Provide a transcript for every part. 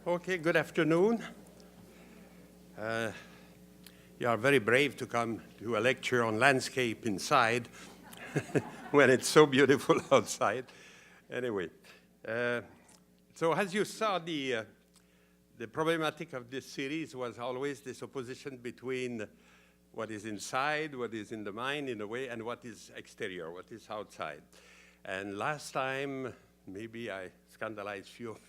Okay, good afternoon. You are very brave to come to a lecture on landscape inside when it's so beautiful outside. Anyway, so as you saw, the problematic of this series was always this opposition between what is inside, what is in the mind in a way, and what is exterior, what is outside. And last time, maybe I scandalized few of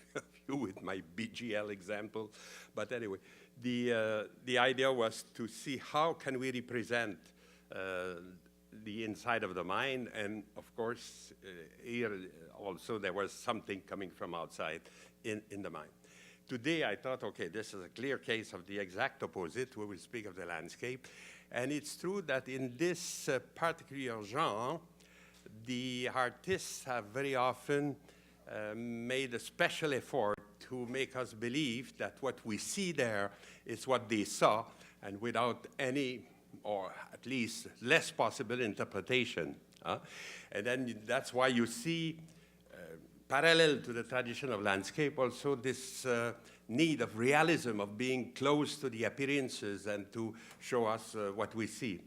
you with my BGL example, but anyway, the idea was to see how can we represent the inside of the mind, and of course, here also there was something coming from outside in the mind. Today I thought, okay, this is a clear case of the exact opposite. We will speak of the landscape, and it's true that in this particular genre, the artists have very often made a special effort to make us believe that what we see there is what they saw, and without any, or at least less possible interpretation. And then that's why you see, parallel to the tradition of landscape, also this need of realism, of being close to the appearances and to show us what we see.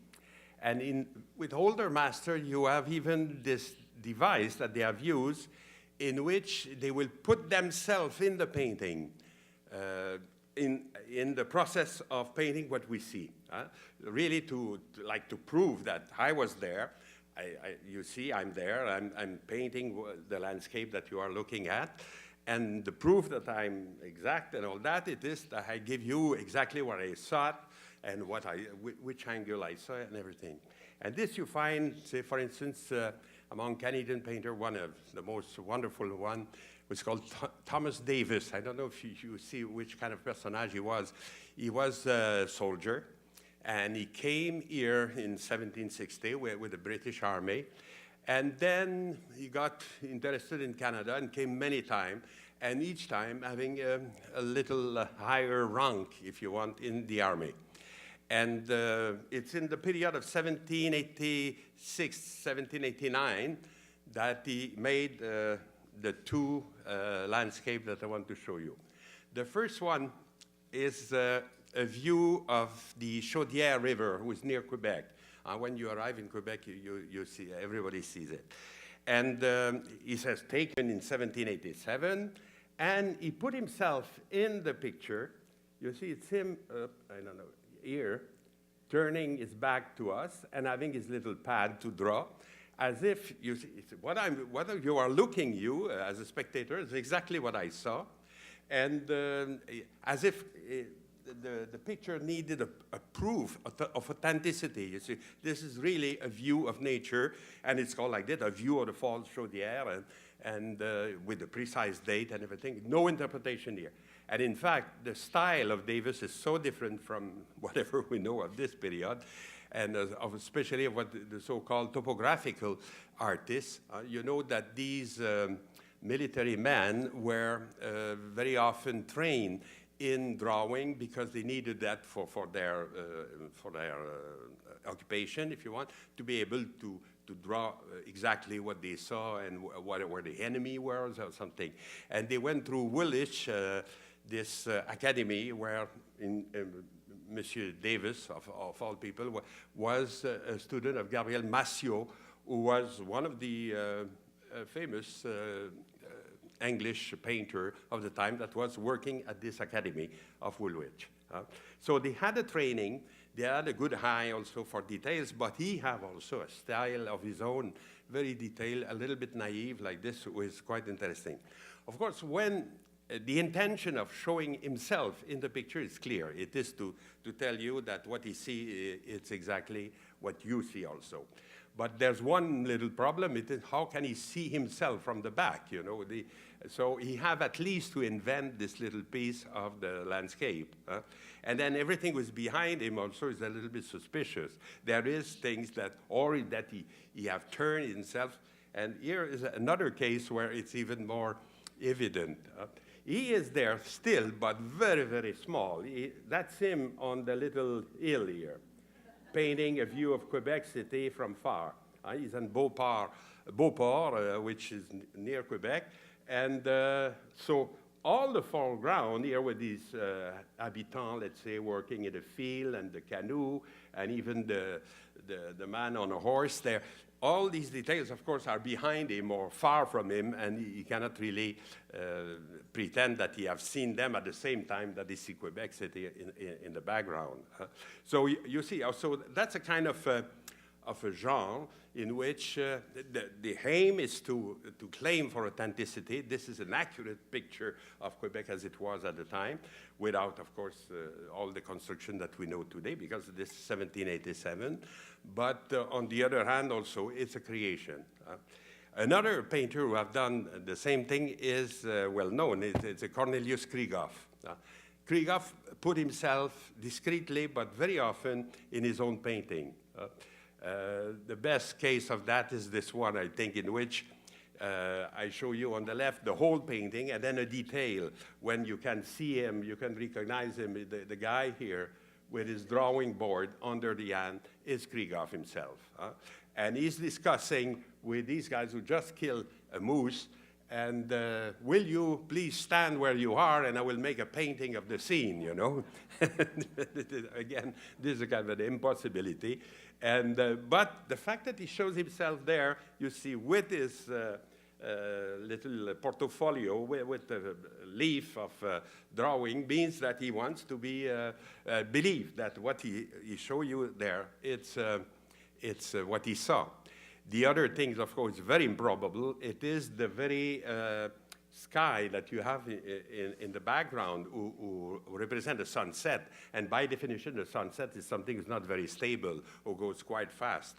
And with older master, you have even this device that they have used in which they will put themselves in the painting, in the process of painting what we see. Really to prove that I was there. You see, I'm there, I'm painting the landscape that you are looking at. And the proof that I'm exact and all that, it is that I give you exactly what I saw and which angle I saw and everything. And this you find, say, for instance, among Canadian painters, one of the most wonderful one was called Thomas Davis. I don't know if you see which kind of personage he was. He was a soldier, and he came here in 1760 with the British Army. And then he got interested in Canada and came many times, and each time having a little higher rank, if you want, in the army. And it's in the period of 1786, 1789 that he made the two landscapes that I want to show you. The first one is a view of the Chaudière River, which is near Quebec. When you arrive in Quebec, you see, everybody sees it. And he says, taken in 1787, and he put himself in the picture. You see, it's him, I don't know, here, turning his back to us and having his little pad to draw, as if you see, what you are looking, you as a spectator, is exactly what I saw, and as if the picture needed a proof of authenticity. You see, this is really a view of nature, and it's called like that, a view of the Falls Chaudière, and with the precise date and everything. No interpretation here. And in fact, the style of Davis is so different from whatever we know of this period, and especially of what the so-called topographical artists. You know that these military men were very often trained in drawing because they needed that for their occupation, if you want, to be able to draw exactly what they saw and where the enemy was or something. And they went through Woolwich, this academy where Monsieur Davis, of all people, was a student of Gabriel Massiot, who was one of the famous English painter of the time that was working at this academy of Woolwich. So they had a training, they had a good eye also for details, but he had also a style of his own, very detailed, a little bit naive, like this was quite interesting. Of course, when the intention of showing himself in the picture is clear. It is to tell you that what he sees, it's exactly what you see also. But there's one little problem. It is how can he see himself from the back, you know? So he have at least to invent this little piece of the landscape. And then everything was behind him also is a little bit suspicious. There is things that, or that he have turned himself. And here is another case where it's even more evident. He is there still, but very, very small. That's him on the little hill here, painting a view of Quebec City from far. He's in Beauport, which is near Quebec. And so all the foreground here with these habitants, let's say, working in the field and the canoe, and even the man on a horse there. All these details, of course, are behind him or far from him, and he cannot really pretend that he has seen them at the same time that he sees Quebec City in the background. So you see, so that's a kind of a genre in which the aim is to claim for authenticity. This is an accurate picture of Quebec as it was at the time, without, of course, all the construction that we know today, because this is 1787. But on the other hand, also, it's a creation. Another painter who have done the same thing is well known. It's a Cornelius Krieghoff. Krieghoff put himself discreetly, but very often, in his own painting. The best case of that is this one, I think, in which I show you on the left the whole painting, and then a detail. When you can see him, you can recognize him, the guy here, with his drawing board under the hand is Krieghoff himself. And he's discussing with these guys who just killed a moose, and will you please stand where you are, and I will make a painting of the scene, you know? Again, this is a kind of an impossibility. And, but the fact that he shows himself there, you see, with his little portfolio with the leaf of drawing, means that he wants to be believed that what he show you there, it's what he saw. The other things, of course, very improbable. It is the very sky that you have in the background who represent the sunset. And by definition, the sunset is something that's not very stable or goes quite fast.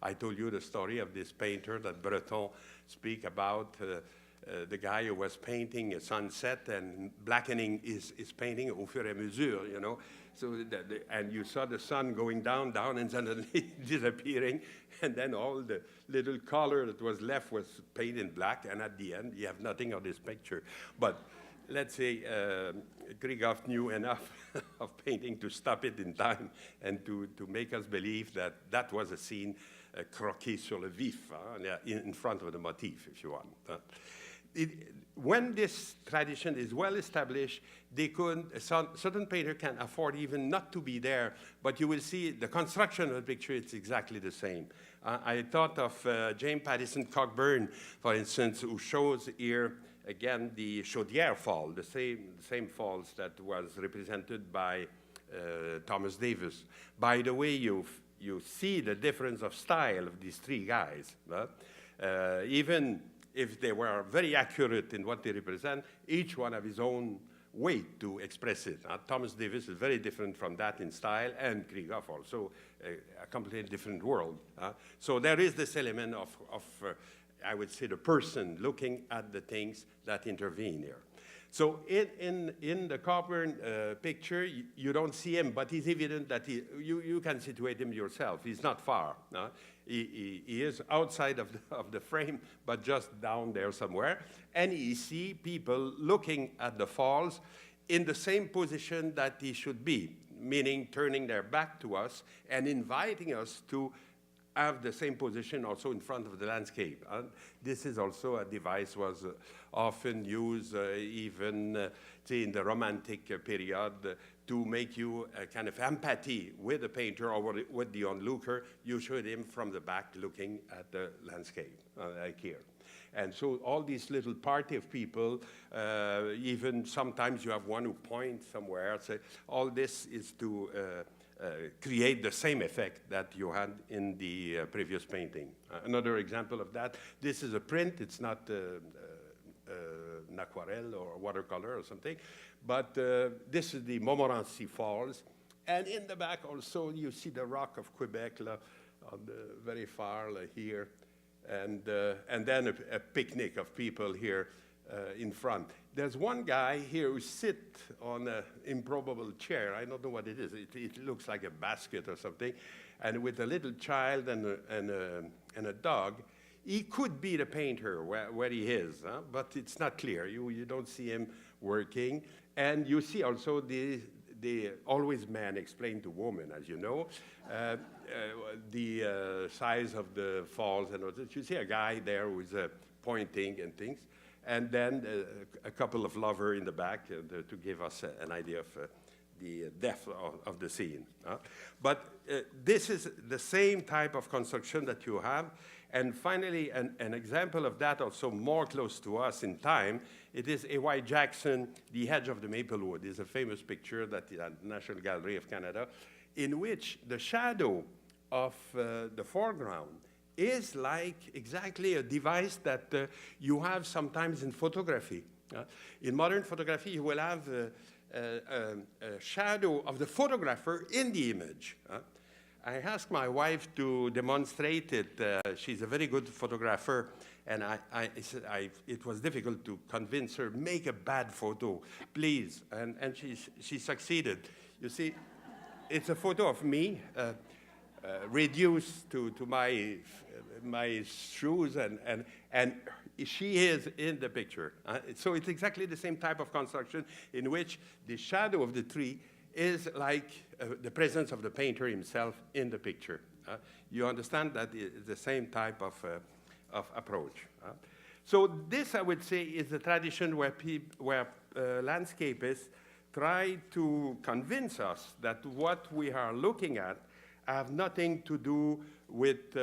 I told you the story of this painter that Breton speak about, the guy who was painting a sunset and blackening his painting au fur et à mesure, you know. So and you saw the sun going down, and suddenly disappearing, and then all the little color that was left was painted in black, and at the end, you have nothing on this picture. But let's say Krieghoff knew enough of painting to stop it in time and to make us believe that that was a scene croqué sur le vif, in front of the motif, if you want. When this tradition is well established, they could, certain painter can afford even not to be there, but you will see the construction of the picture, it's exactly the same. I thought of James Pattison Cockburn, for instance, who shows here, again, the Chaudière Fall, the same falls that was represented by Thomas Davis. By the way, you see the difference of style of these three guys. Even if they were very accurate in what they represent, each one have his own way to express it. Thomas Davis is very different from that in style, and Krieghoff also, a completely different world. So there is this element of I would say, the person looking at the things that intervene here. So in the Cockburn picture, you don't see him, but it's evident that you can situate him yourself. He's not far. He is outside of the frame, but just down there somewhere. And you see people looking at the falls in the same position that he should be, meaning turning their back to us and inviting us to have the same position also in front of the landscape. This is also a device was often used even in the Romantic period to make you a kind of empathy with the painter or with the onlooker. You showed him from the back looking at the landscape, like here. And so all these little party of people, even sometimes you have one who points somewhere. So all this is to create the same effect that you had in the previous painting. Another example of that, this is a print. It's not an aquarelle or watercolor or something, but this is the Montmorency Falls. And in the back also, you see the rock of Quebec on the very far here. And then a picnic of people here in front. There's one guy here who sits on an improbable chair. I don't know what it is. It looks like a basket or something. And with a little child and a dog, he could be the painter where he is, but it's not clear. You don't see him working. And you see also the always man explained to woman, as you know, the size of the falls and all that. You see a guy there who's pointing and things. and then a couple of lovers in the back to give us an idea of the depth of the scene. But this is the same type of construction that you have. And finally, an example of that also more close to us in time, it is A.Y. Jackson, The Edge of the Maplewood. It's a famous picture that is at the National Gallery of Canada, in which the shadow of the foreground is like exactly a device that you have sometimes in photography. In modern photography, you will have a shadow of the photographer in the image. I asked my wife to demonstrate it. She's a very good photographer, and it was difficult to convince her, make a bad photo, please. And she succeeded. You see, it's a photo of me reduced to my shoes, and she is in the picture. So it's exactly the same type of construction in which the shadow of the tree is like the presence of the painter himself in the picture. You understand that it's the same type of approach. So this, I would say, is the tradition where landscapists try to convince us that what we are looking at have nothing to do with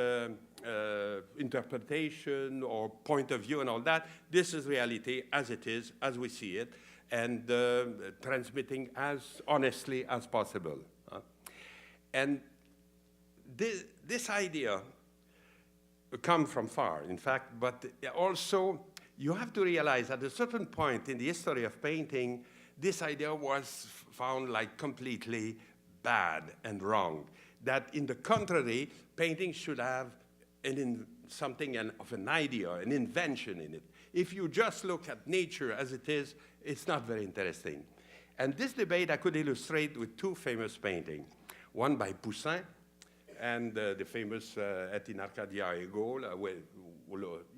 interpretation or point of view and all that. This is reality as it is, as we see it, and transmitting as honestly as possible. And this idea comes from far, in fact, but also you have to realize at a certain point in the history of painting, this idea was found like completely bad and wrong. That in the contrary, painting should have something of an idea, an invention in it. If you just look at nature as it is, it's not very interesting. And this debate I could illustrate with two famous paintings. One by Poussin, and the famous Et in Arcadia Ego, where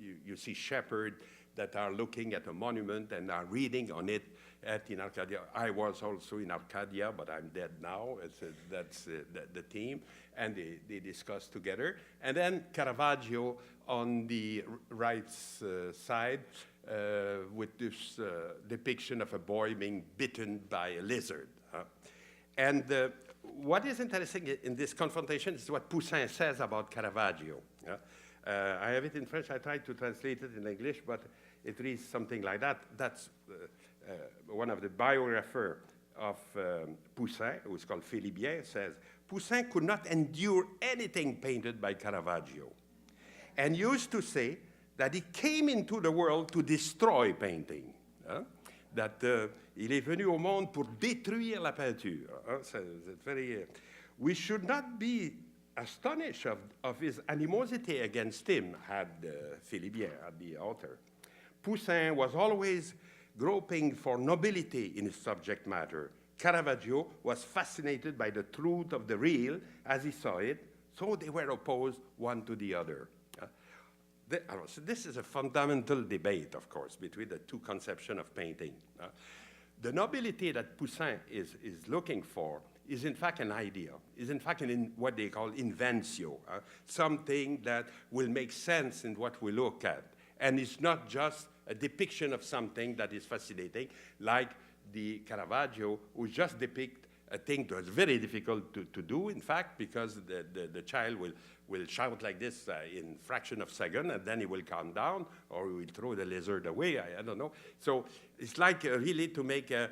you see shepherds that are looking at a monument and are reading on it. Et in Arcadia. I was also in Arcadia, but I'm dead now. That's the theme. And they discuss together. And then Caravaggio on the right side with this depiction of a boy being bitten by a lizard. And what is interesting in this confrontation is what Poussin says about Caravaggio. I have it in French. I tried to translate it in English, but it reads something like that. That's one of the biographers of Poussin, who's called Philibien, says, Poussin could not endure anything painted by Caravaggio, and used to say that he came into the world to destroy painting. That il est venu au monde pour détruire la peinture. We should not be astonished of his animosity against him, had Philibien, the author. Poussin was always groping for nobility in his subject matter. Caravaggio was fascinated by the truth of the real as he saw it, so they were opposed one to the other. So this is a fundamental debate, of course, between the two conceptions of painting. The nobility that Poussin is looking for is in fact an idea, is in fact what they call inventio, something that will make sense in what we look at. And it's not just a depiction of something that is fascinating, like the Caravaggio, who just depict a thing that is very difficult to do, in fact, because the child will shout like this in fraction of a second, and then he will calm down, or he will throw the lizard away, I don't know. So it's like really to make an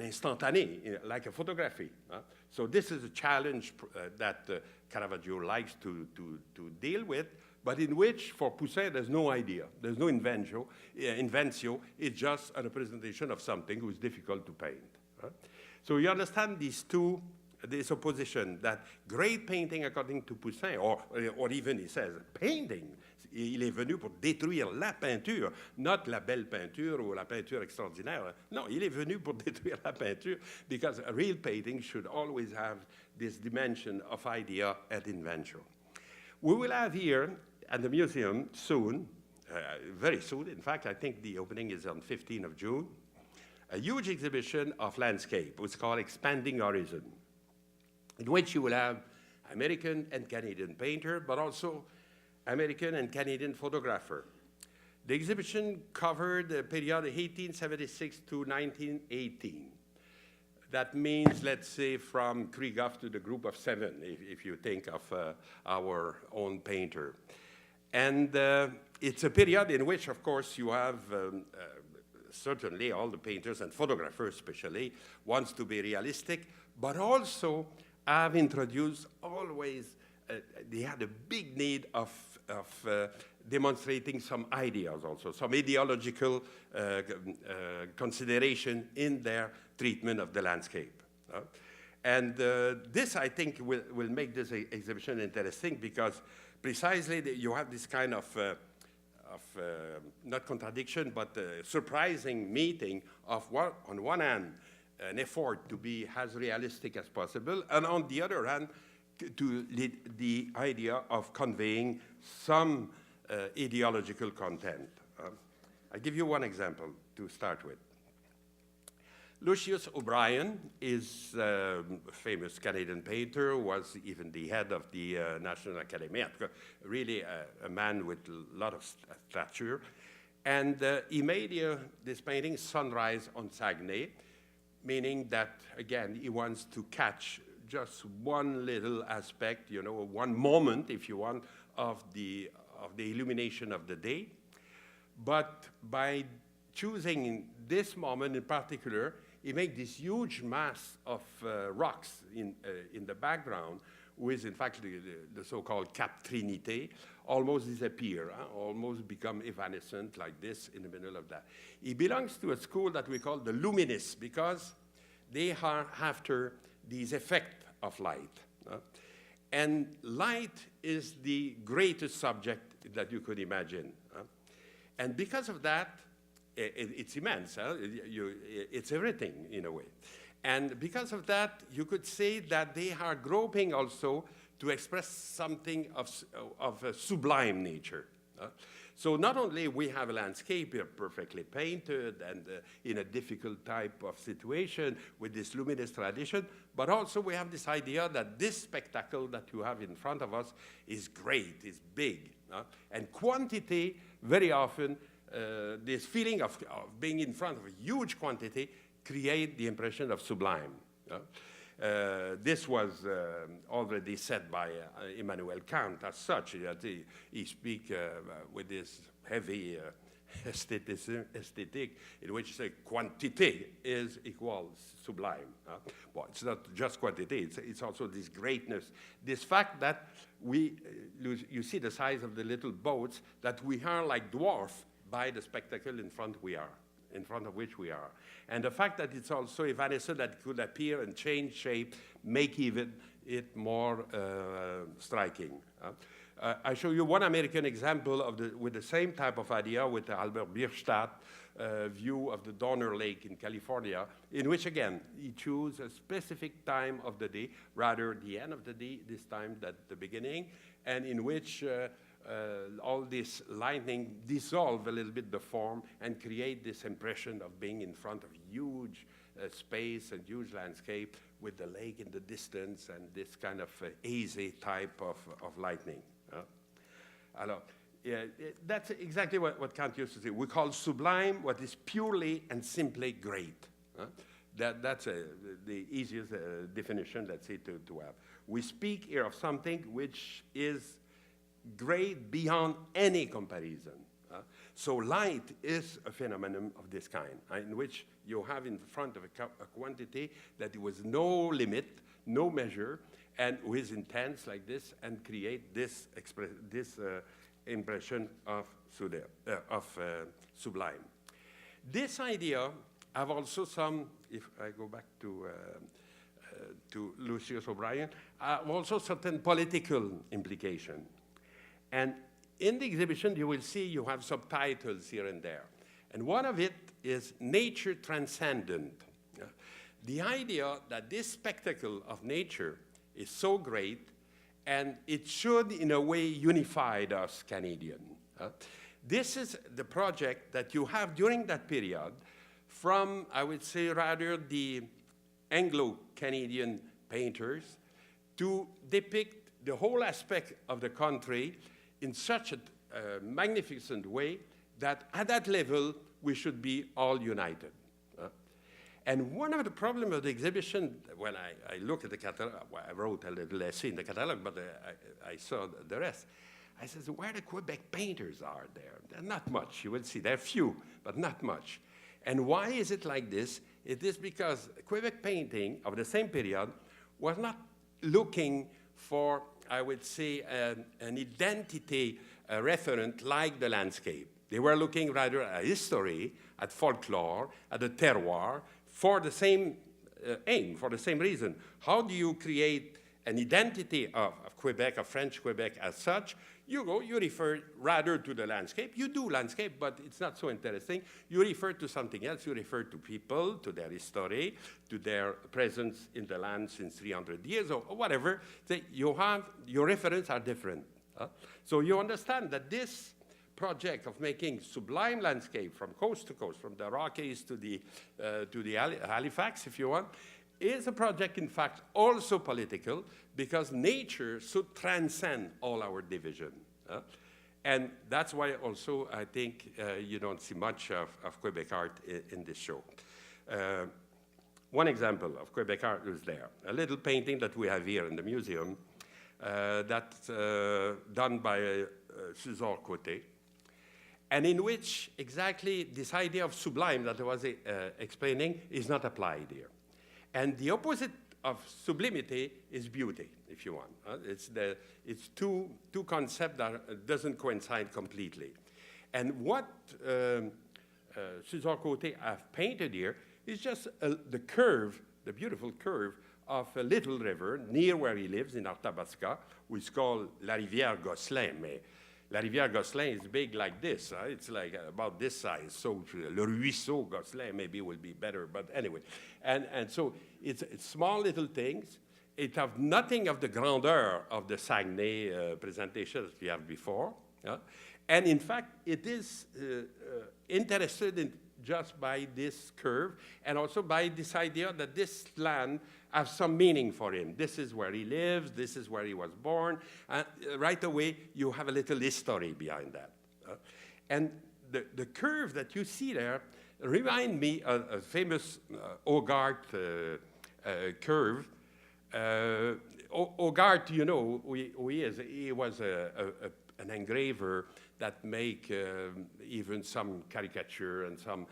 instantané, like a photography. So this is a challenge that Caravaggio likes to deal with, but in which, for Poussin, there's no idea. There's no inventio. It's just a representation of something which is difficult to paint. So you understand this opposition, that great painting, according to Poussin, or even he says, painting, il est venu pour détruire la peinture, not la belle peinture ou la peinture extraordinaire. No, il est venu pour détruire la peinture, because a real painting should always have this dimension of idea and invention. We will have here at the museum soon, very soon, in fact, I think the opening is on 15th of June, a huge exhibition of landscape, which is called Expanding Horizon, in which you will have American and Canadian painter, but also American and Canadian photographer. The exhibition covered the period 1876 to 1918. That means, let's say, from Krieghoff to the Group of Seven, if you think of our own painter. And it's a period in which, of course, you have certainly all the painters and photographers especially wants to be realistic, but also have introduced always, they had a big need of demonstrating some ideas also, some ideological consideration in their treatment of the landscape. And this, I think, will make this exhibition interesting because precisely you have this kind of not contradiction, but surprising meeting of, on one hand, an effort to be as realistic as possible, and on the other hand, to the idea of conveying some ideological content. I'll give you one example to start with. Lucius O'Brien is a famous Canadian painter, was even the head of the National Academy, really a man with a lot of stature. And he made this painting, Sunrise on Saguenay, meaning that, again, he wants to catch just one little aspect, you know, one moment, if you want, of the illumination of the day. But by choosing this moment in particular, he made this huge mass of rocks in the background, with, in fact, the so-called Cap Trinité, almost disappear, almost become evanescent like this in the middle of that. He belongs to a school that we call the Luminists, because they are after these effects of light. And light is the greatest subject that you could imagine. And because of that, it's immense. It's everything, in a way. And because of that, you could say that they are groping also to express something of a sublime nature. So not only we have a landscape here perfectly painted and in a difficult type of situation with this luminous tradition, but also we have this idea that this spectacle that you have in front of us is great, is big. And quantity, very often, this feeling of being in front of a huge quantity create the impression of sublime. This was already said by Immanuel Kant as such. He speaks with this heavy aesthetic in which quantity is equal sublime. Well, it's not just quantity, it's also this greatness, this fact that you see the size of the little boats, that we are like dwarfed by the spectacle in front of which we are. And the fact that it's also evanescent, that it could appear and change shape, make even it more striking. I show you one American example with the same type of idea with the Albert Bierstadt view of the Donner Lake in California, in which, again, he chose a specific time of the day, rather the end of the day this time than the beginning, and in which all this lightning dissolve a little bit the form and create this impression of being in front of huge space and huge landscape with the lake in the distance and this kind of hazy type of lightning. Alors, that's exactly what Kant used to say. We call sublime what is purely and simply great. That's the easiest definition, let's say, to have. We speak here of something which is great beyond any comparison. So light is a phenomenon of this kind, in which you have in front of a quantity that there was no limit, no measure, and is intense like this, and create this impression of sublime. This idea have also some, if I go back to Lucius O'Brien, also certain political implication. And in the exhibition, you will see you have subtitles here and there. And one of it is nature transcendent. The idea that this spectacle of nature is so great, and it should, in a way, unify us Canadians. This is the project that you have during that period from, I would say, rather the Anglo-Canadian painters to depict the whole aspect of the country in such a magnificent way that at that level, we should be all united. And one of the problems of the exhibition, when I look at the catalog, well, I wrote a little essay in the catalog, but I saw the rest. I said, where the Quebec painters are there? They're not much. You will see, they're few, but not much. And why is it like this? It is because Quebec painting of the same period was not looking for, I would say, an identity referent like the landscape. They were looking rather at history, at folklore, at the terroir, for the same aim, for the same reason. How do you create an identity of Quebec, of French Quebec as such? You refer rather to the landscape. You do landscape, but it's not so interesting. You refer to something else. You refer to people, to their history, to their presence in the land since 300 years, or whatever. Your references are different. So you understand that this project of making sublime landscape from coast to coast, from the Rockies to the Halifax, if you want, is a project, in fact, also political, because nature should transcend all our division. And that's why also I think you don't see much of Quebec art in this show. One example of Quebec art is there. A little painting that we have here in the museum that's done by César Côté, and in which exactly this idea of sublime that I was explaining is not applied here. And the opposite of sublimity is beauty, if you want. It's two concepts that doesn't coincide completely. And what César Côté have painted here is just the curve, the beautiful curve of a little river near where he lives in Arthabasca, which is called La Rivière Gosselin. La Rivière Gosselin is big like this. It's like about this size. So Le Ruisseau Gosselin maybe will be better, but anyway. And so it's small little things. It has nothing of the grandeur of the Saguenay presentation that we have before. And in fact, it is interested in just by this curve and also by this idea that this land has some meaning for him. This is where he lives, this is where he was born. Right away, you have a little history behind that. And the curve that you see there remind me of a famous Hogarth curve. Hogarth, you know who he is. He was an engraver that make even some caricature and some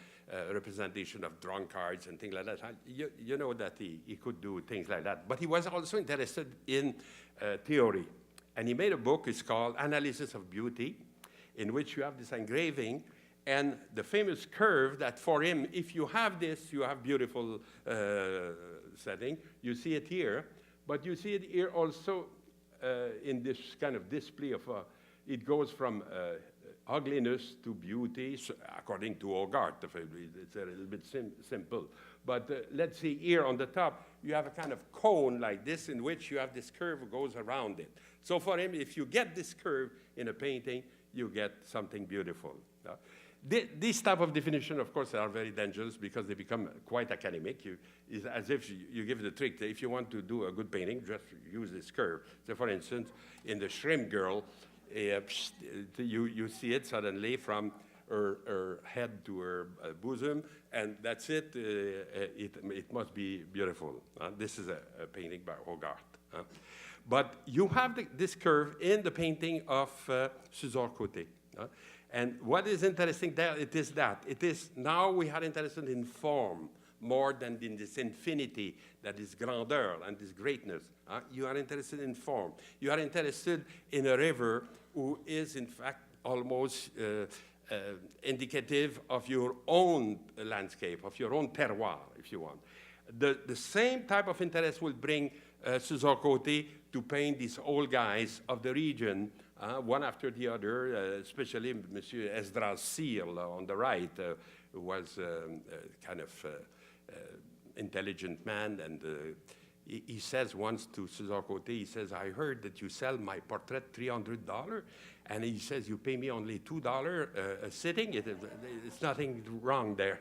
representation of drunkards and things like that. You know that he could do things like that. But he was also interested in theory. And he made a book, it's called Analysis of Beauty, in which you have this engraving and the famous curve that for him, if you have this, you have beautiful setting. You see it here, but you see it here also in this kind of display of it goes from ugliness to beauty, so according to Hogarth. It's a little bit simple. But let's see here on the top, you have a kind of cone like this in which you have this curve that goes around it. So for him, if you get this curve in a painting, you get something beautiful. These type of definition, of course, are very dangerous because they become quite academic. It's as if you give the trick. If you want to do a good painting, just use this curve. So for instance, in the Shrimp Girl, you see it suddenly from her head to her bosom, and that's it. It must be beautiful. This is a painting by Hogarth. But you have this curve in the painting of César Côté. And what is interesting there, it is that. It is now we are interested in form more than in this infinity, that is grandeur and this greatness. You are interested in form. You are interested in a river who is, in fact, almost indicative of your own landscape, of your own terroir, if you want. The same type of interest will bring César Côté to paint these old guys of the region, one after the other, especially Monsieur Esdras Seal on the right, who was kind of intelligent man, and he says once to César Côté, he says, I heard that you sell my portrait $300, And he says, you pay me only $2 a sitting? It's nothing wrong there.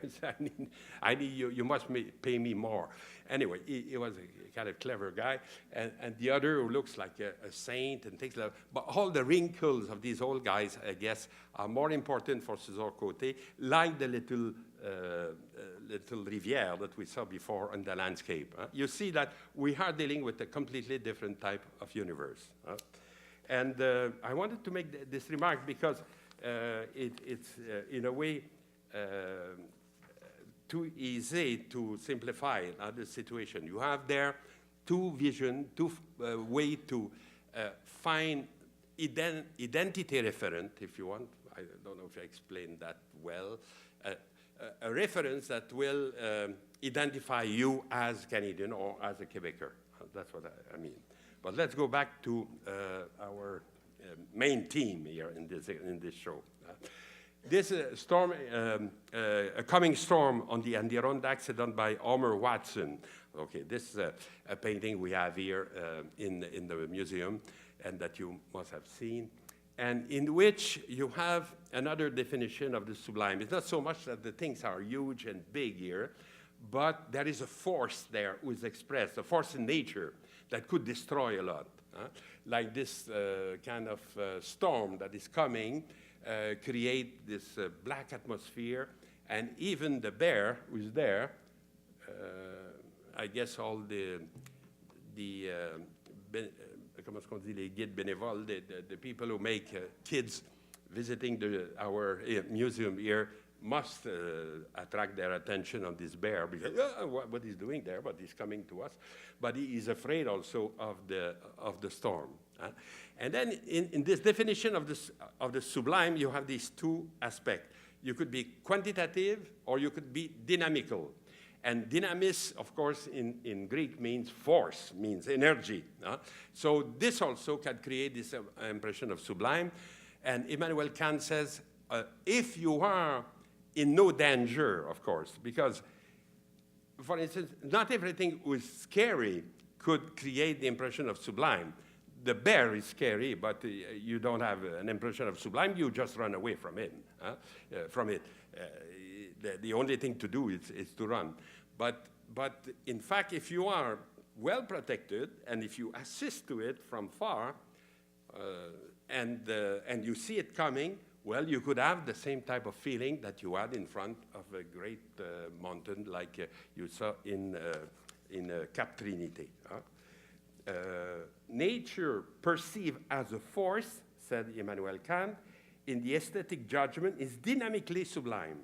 I mean, you must pay me more. Anyway, he was a kind of clever guy. And the other who looks like a saint and things like that. But all the wrinkles of these old guys, I guess, are more important for César Côté, like the little rivière that we saw before on the landscape. You see that we are dealing with a completely different type of universe. And I wanted to make this remark because it's, in a way, too easy to simplify the situation. You have there two visions, two ways to find identity referent, if you want. I don't know if I explained that well. A reference that will identify you as Canadian or as a Quebecer. That's what I mean. But let's go back to our main theme here in this show. This storm, a coming storm on the Adirondacks done by Homer Watson. Okay, this is a painting we have here in the museum and that you must have seen, and in which you have another definition of the sublime. It's not so much that the things are huge and big here, but there is a force there who is expressed, a force in nature that could destroy a lot. Like this kind of storm that is coming, create this black atmosphere, and even the bear who is there, I guess all the comment est-ce qu'on dit, les guides bénévoles, the people who make kids visiting our museum here must attract their attention on this bear because what he's doing there, but he's coming to us. But he is afraid also of the storm. And then in this definition of the sublime, you have these two aspects. You could be quantitative or you could be dynamical. And dynamis, of course, in Greek means force, means energy. So this also can create this impression of sublime. And Immanuel Kant says, if you are in no danger, of course, because, for instance, not everything who is scary could create the impression of sublime. The bear is scary, but you don't have an impression of sublime. You just run away from it. The only thing to do is to run. But in fact, if you are well protected and if you assist to it from far and you see it coming, well, you could have the same type of feeling that you had in front of a great mountain like you saw in Cap Trinité. Nature perceived as a force, said Immanuel Kant, in the aesthetic judgment is dynamically sublime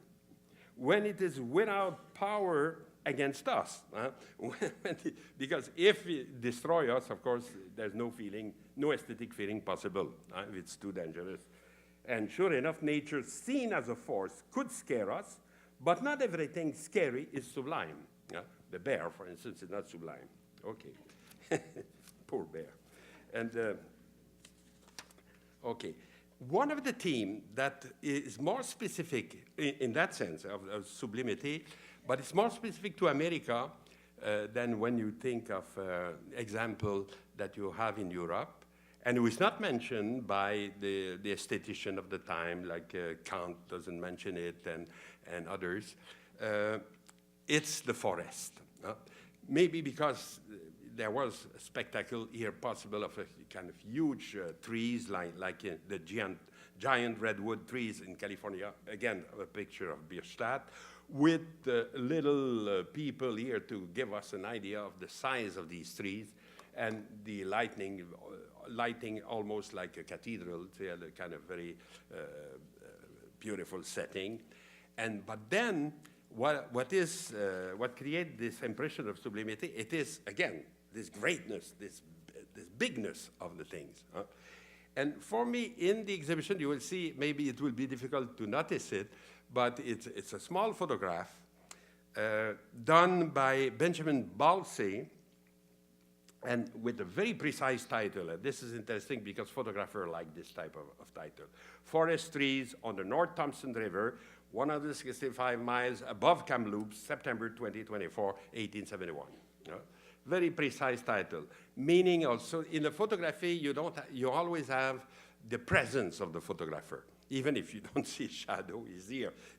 when it is without power against us. Because if it destroys us, of course, there's no feeling, no aesthetic feeling possible if it's too dangerous. And sure enough, nature seen as a force could scare us, but not everything scary is sublime. The bear, for instance, is not sublime. Okay. Poor bear. And, okay. One of the themes that is more specific in that sense of sublimity, but it's more specific to America than when you think of example that you have in Europe, and it was not mentioned by the aesthetician of the time, like Kant doesn't mention it and others. It's the forest. Maybe because there was a spectacle here possible of a kind of huge trees like the giant redwood trees in California. Again, a picture of Bierstadt with little people here to give us an idea of the size of these trees and the lighting almost like a cathedral, a kind of very beautiful setting. But then what creates this impression of sublimity, it is, again, this greatness, this bigness of the things. And for me, in the exhibition, you will see, maybe it will be difficult to notice it, but it's a small photograph done by Benjamin Balsey, and with a very precise title. And this is interesting because photographers like this type of title. Forest trees on the North Thompson River, 165 miles above Kamloops, September 2024, 1871. Very precise title. Meaning also, in the photography, you always have the presence of the photographer. Even if you don't see shadow,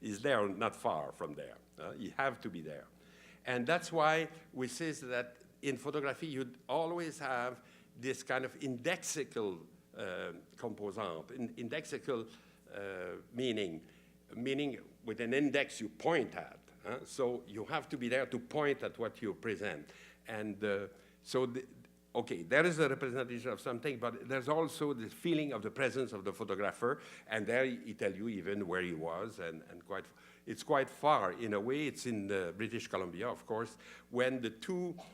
he's there not far from there. You have to be there. And that's why we say that in photography, you'd always have this kind of indexical composant, indexical meaning with an index you point at. So you have to be there to point at what you present. And okay, there is a representation of something, but there's also the feeling of the presence of the photographer, and there he tells you even where he was, and it's quite far in a way. It's in British Columbia, of course, when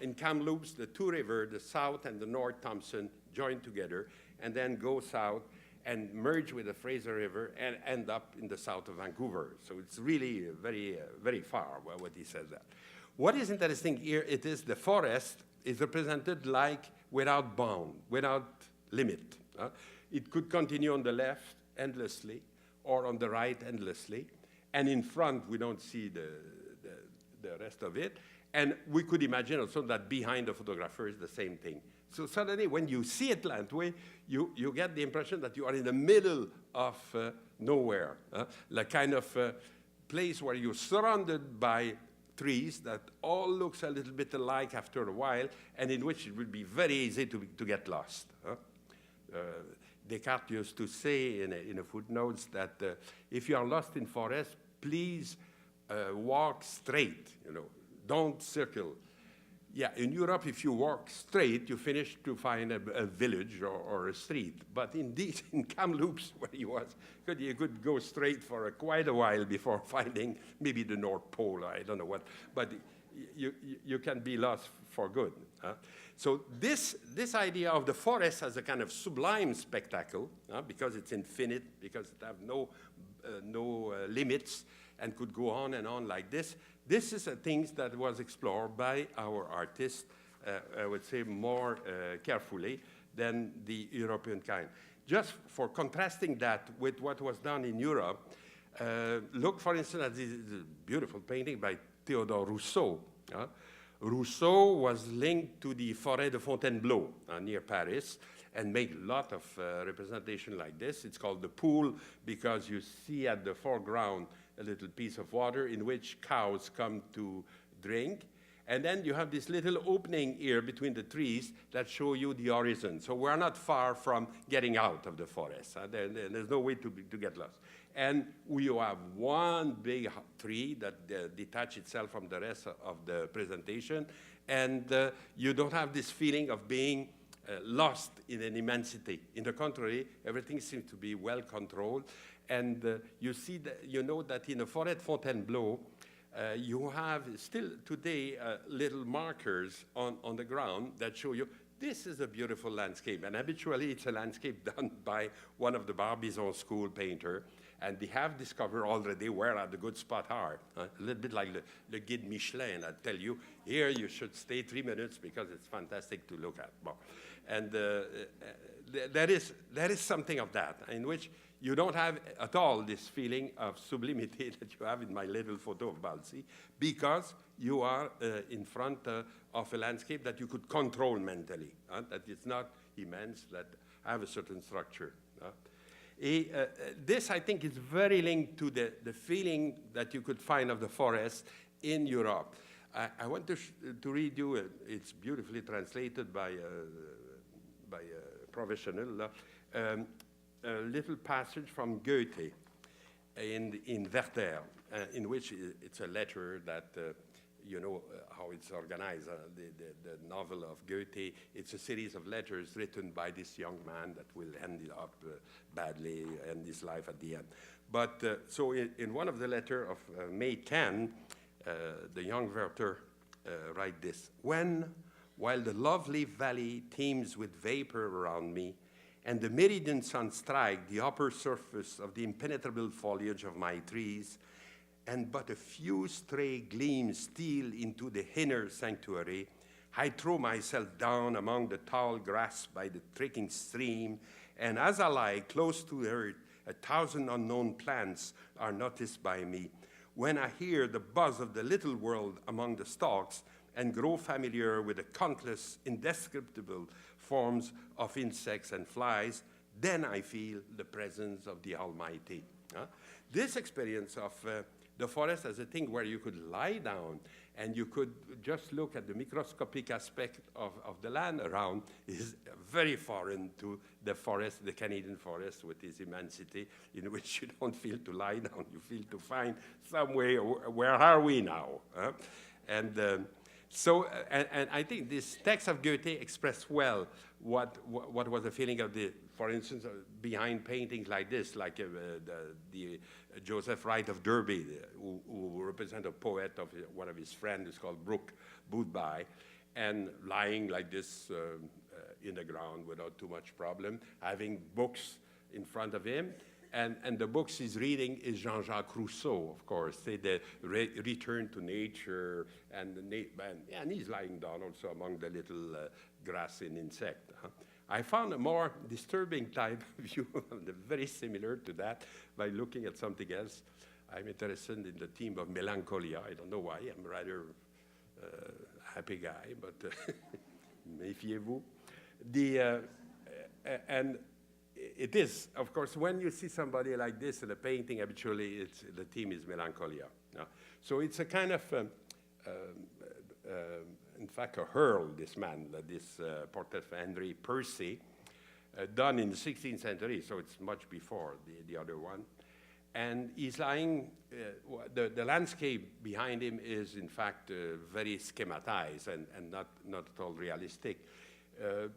in Kamloops, the two rivers, the South and the North Thompson, join together and then go south and merge with the Fraser River and end up in the south of Vancouver. So it's really very, very far, what he says that. What is interesting here, it is the forest is represented like without bound, without limit. It could continue on the left endlessly or on the right endlessly. And in front, we don't see the rest of it. And we could imagine also that behind the photographer is the same thing. So suddenly, when you see it that way, you get the impression that you are in the middle of nowhere, like kind of place where you're surrounded by trees that all looks a little bit alike after a while, and in which it would be very easy to get lost. Descartes used to say in a footnotes that if you are lost in forest, please walk straight, don't circle. Yeah, in Europe, if you walk straight, you finish to find a village or a street. But indeed, in Kamloops, where he was, you could go straight for quite a while before finding maybe the North Pole, I don't know what. But you can be lost for good. So this idea of the forest as a kind of sublime spectacle, because it's infinite, because it have no limits, and could go on and on like this. This is a thing that was explored by our artists, I would say, more carefully than the European kind. Just for contrasting that with what was done in Europe, look, for instance, at this beautiful painting by Théodore Rousseau. Rousseau was linked to the Forêt de Fontainebleau near Paris and made a lot of representation like this. It's called the pool because you see at the foreground a little piece of water in which cows come to drink. And then you have this little opening here between the trees that show you the horizon. So we're not far from getting out of the forest. There's no way to get lost. And you have one big tree that detaches itself from the rest of the presentation. And you don't have this feeling of being lost in an immensity. In the contrary, everything seems to be well controlled. And you see that, you know that in the Forêt Fontainebleau, you have still today little markers on the ground that show you this is a beautiful landscape. And habitually, it's a landscape done by one of the Barbizon school painter. And they have discovered already where the good spots are. A little bit like the Guide Michelin. I tell you, here you should stay 3 minutes because it's fantastic to look at. Bon. And there is something of that in which you don't have at all this feeling of sublimity that you have in my little photo of Balsi, because you are in front of a landscape that you could control mentally, that it's not immense, that have a certain structure. This, I think, is very linked to the feeling that you could find of the forest in Europe. I want to read you, it's beautifully translated by a professional, a little passage from Goethe in Werther, in which it's a letter that, you know how it's organized, the novel of Goethe. It's a series of letters written by this young man that will end up badly, end his life at the end. But so in one of the letters of May 10, the young Werther write this: while the lovely valley teems with vapor around me, and the meridian sun strike the upper surface of the impenetrable foliage of my trees, and but a few stray gleams steal into the inner sanctuary, I throw myself down among the tall grass by the trickling stream, and as I lie close to the earth, 1,000 unknown plants are noticed by me. When I hear the buzz of the little world among the stalks, and grow familiar with the countless, indescribable forms of insects and flies, then I feel the presence of the Almighty. This experience of the forest as a thing where you could lie down and you could just look at the microscopic aspect of the land around is very foreign to the forest, the Canadian forest with its immensity, in which you don't feel to lie down, you feel to find some way, where are we now? And I think this text of Goethe expressed well what was the feeling of the, for instance, behind paintings like this, like the Joseph Wright of Derby, who represents a poet of one of his friends, who's called Brooke Boothby, and lying like this in the ground without too much problem, having books in front of him. And the books he's reading is Jean-Jacques Rousseau, of course, the return to nature, and he's lying down also among the little grass and insect. I found a more disturbing type of view, very similar to that, by looking at something else. I'm interested in the theme of melancholia. I don't know why. I'm a rather happy guy, but méfiez-vous. And it is, of course, when you see somebody like this in a painting, habitually the theme is melancholia. So it's a kind of, in fact, a hurl, this man, this portrait of Henry Percy, done in the 16th century, so it's much before the other one. And he's lying, the landscape behind him is, in fact, very schematized and not at all realistic.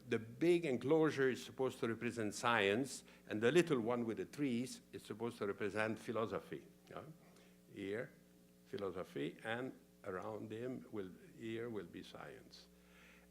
The big enclosure is supposed to represent science, and the little one with the trees is supposed to represent philosophy. Here, philosophy, and around him, here will be science.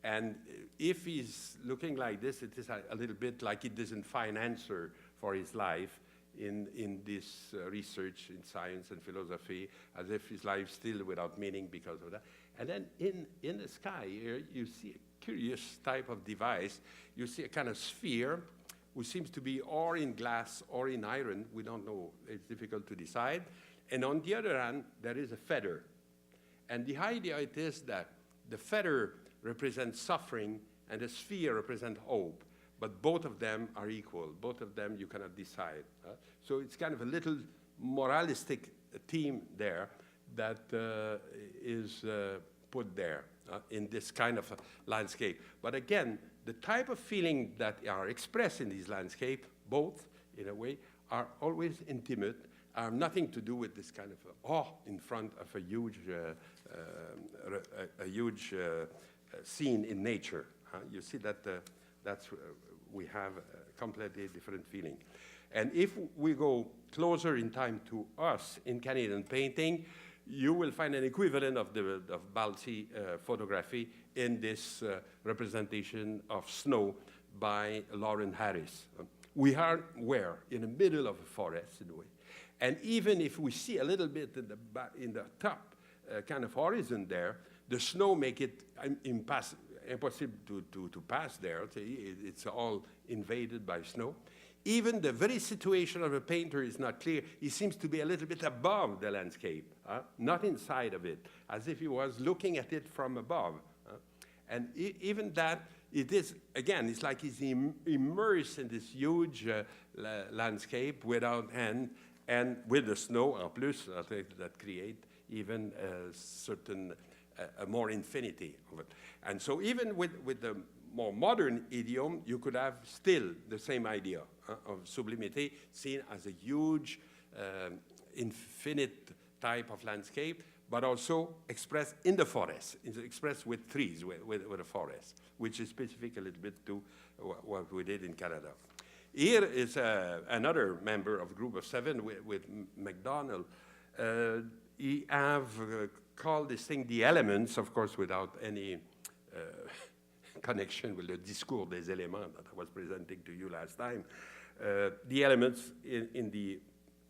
And if he's looking like this, it is a little bit like he doesn't find answer for his life in this research in science and philosophy, as if his life still without meaning because of that. And then in the sky here, you see a curious type of device. You see a kind of sphere, which seems to be or in glass or in iron. We don't know. It's difficult to decide. And on the other hand, there is a feather. And the idea it is that the feather represents suffering and the sphere represents hope. But both of them are equal. Both of them you cannot decide. So it's kind of a little moralistic theme there that is put there in this kind of landscape. But again, the type of feeling that are expressed in this landscape, both in a way, are always intimate, are nothing to do with this kind of awe in front of a huge scene in nature. You see that we have a completely different feeling. And if we go closer in time to us in Canadian painting, you will find an equivalent of Balti photography in this representation of snow by Lauren Harris. We are where? In the middle of a forest, in a way. And even if we see a little bit in the top kind of horizon there, the snow make it impossible to pass there. It's all invaded by snow. Even the very situation of a painter is not clear. He seems to be a little bit above the landscape, not inside of it, as if he was looking at it from above. And even that, it is, again, it's like he's immersed in this huge landscape without end, and with the snow, en plus, I think that create even a certain, a more infinity of it. And so even with the more modern idiom, you could have still the same idea of sublimity seen as a huge, infinite type of landscape, but also expressed in the forest, expressed with trees, with a forest, which is specific a little bit to what we did in Canada. Here is another member of Group of Seven with MacDonald. He have called this thing the elements, of course, without any connection with the discours des éléments that I was presenting to you last time. The elements in the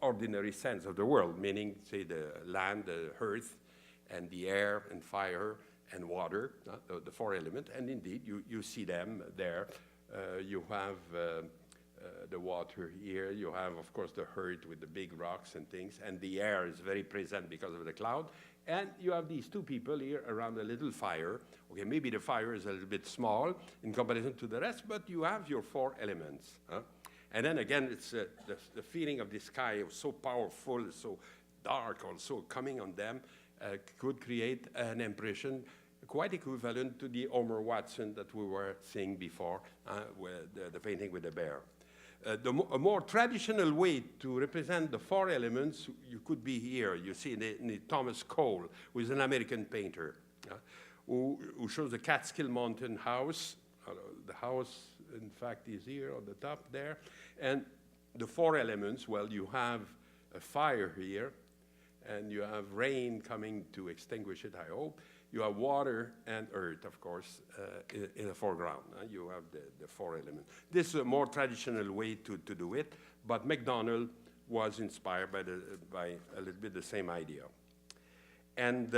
ordinary sense of the world, meaning, say, the land, the earth, and the air, and fire, and water, the four elements. And indeed, you see them there. You have the water here. You have, of course, the earth with the big rocks and things. And the air is very present because of the cloud. And you have these two people here around a little fire. Okay, maybe the fire is a little bit small in comparison to the rest, but you have your four elements. And then again, it's the feeling of the sky was so powerful, so dark also coming on them, could create an impression quite equivalent to the Homer Watson that we were seeing before, with the painting with the bear. A more traditional way to represent the four elements, you could be here. You see in the Thomas Cole, who is an American painter, who shows the Catskill Mountain house. The house, in fact, is here on the top there. And the four elements, well, you have a fire here, and you have rain coming to extinguish it, I hope. You have water and earth, of course, in the foreground. You have the four elements. This is a more traditional way to do it, but MacDonald was inspired by a little bit the same idea. And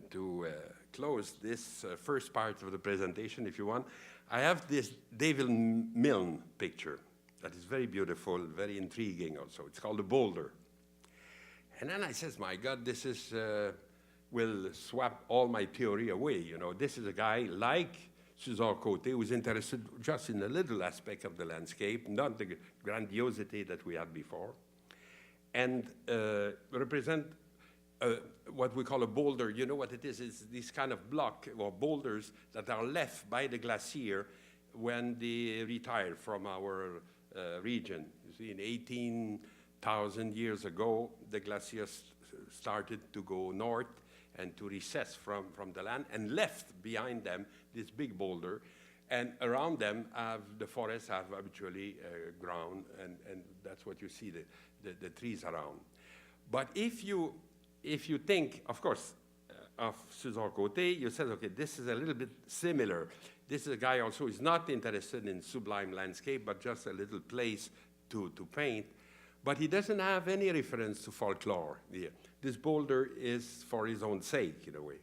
to close this first part of the presentation, if you want, I have this David Milne picture that is very beautiful, very intriguing also. It's called The Boulder. And then I says, my God, this is... will swap all my theory away. You know, this is a guy like César Côté who's interested just in a little aspect of the landscape, not the grandiosity that we had before, and represent what we call a boulder. You know what it is? It's this kind of block or boulders that are left by the glacier when they retire from our region. You see, in 18,000 years ago, the glaciers started to go north and to recess from the land, and left behind them this big boulder. And around them, the forests have habitually ground, and that's what you see, the trees around. But if you think, of course, of César Côté, you said, okay, this is a little bit similar. This is a guy also who is not interested in sublime landscape, but just a little place to paint. But he doesn't have any reference to folklore here. This boulder is for his own sake, in a way.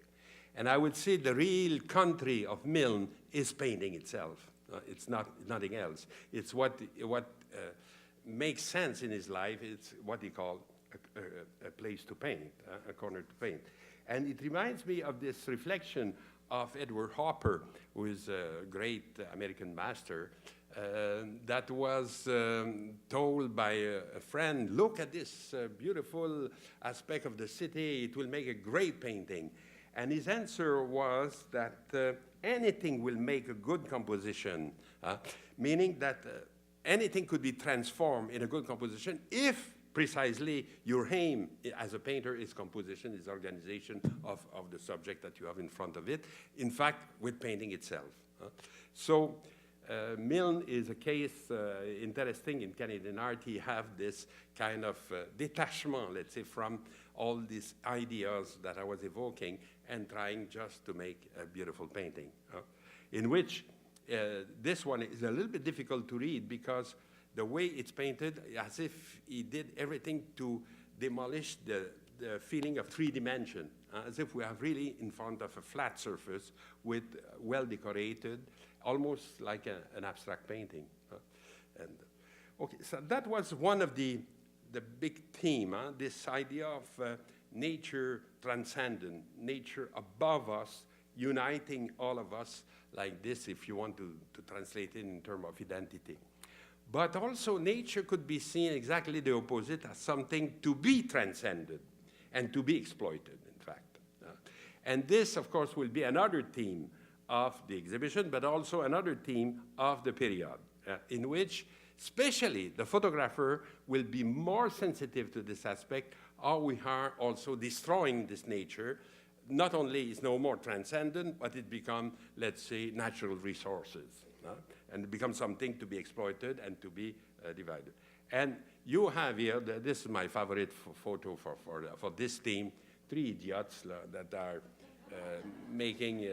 And I would say the real country of Milne is painting itself. It's nothing else. It's what makes sense in his life. It's what he called a place to paint, a corner to paint. And it reminds me of this reflection of Edward Hopper, who is a great American master, that was told by a friend, look at this beautiful aspect of the city, it will make a great painting. And his answer was that anything will make a good composition, meaning that anything could be transformed in a good composition if precisely your aim as a painter is composition, is organization of the subject that you have in front of it, in fact, with painting itself. So Milne is a case interesting in Canadian art. He have this kind of detachment, let's say, from all these ideas that I was evoking and trying just to make a beautiful painting, in which this one is a little bit difficult to read because the way it's painted, as if he did everything to demolish the feeling of three dimension, as if we are really in front of a flat surface with well-decorated, almost like an abstract painting. Okay, so that was one of the big theme, this idea of nature transcendent, nature above us, uniting all of us like this, if you want to translate it in terms of identity. But also nature could be seen exactly the opposite, as something to be transcended and to be exploited, in fact. And this, of course, will be another theme of the exhibition, but also another theme of the period, in which especially the photographer will be more sensitive to this aspect, how we are also destroying this nature. Not only is no more transcendent, but it becomes, let's say, natural resources. And it becomes something to be exploited and to be divided. And you have here, this is my favorite photo for this theme, three idiots that are making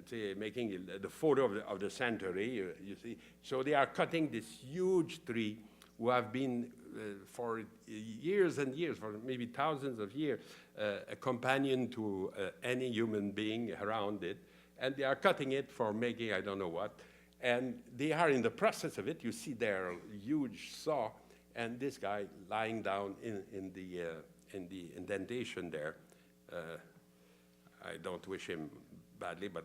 the photo of the century, you see. So they are cutting this huge tree who have been for years and years, for maybe thousands of years, a companion to any human being around it. And they are cutting it for making I don't know what. And they are in the process of it. You see their huge saw, and this guy lying down in the indentation there. I don't wish him badly, but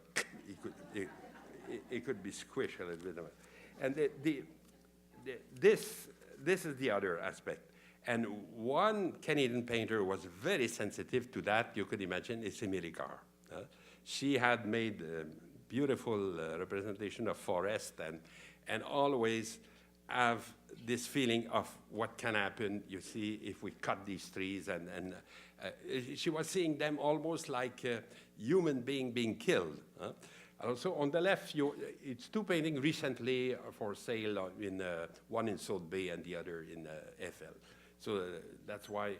he could be squished a little bit. And this is the other aspect. And one Canadian painter was very sensitive to that, you could imagine, is Emily Carr. She had made a beautiful representation of forest and always have this feeling of what can happen, you see, if we cut these trees. And she was seeing them almost like a human being being killed. Also, on the left, it's two paintings recently for sale, one in South Bay and the other in FL. So that's why,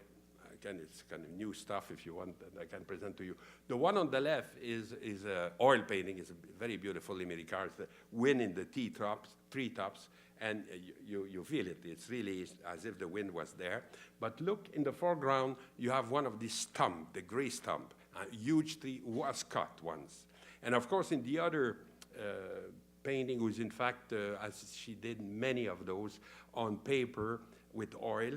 again, it's kind of new stuff if you want, that I can present to you. The one on the left is an oil painting. It's a very beautiful Emily Carr. It's the wind in the treetops, and you feel it. It's really as if the wind was there. But look, in the foreground, you have one of these stump, the gray stump. A huge tree was cut once. And of course, in the other painting, was in fact, as she did many of those, on paper with oil,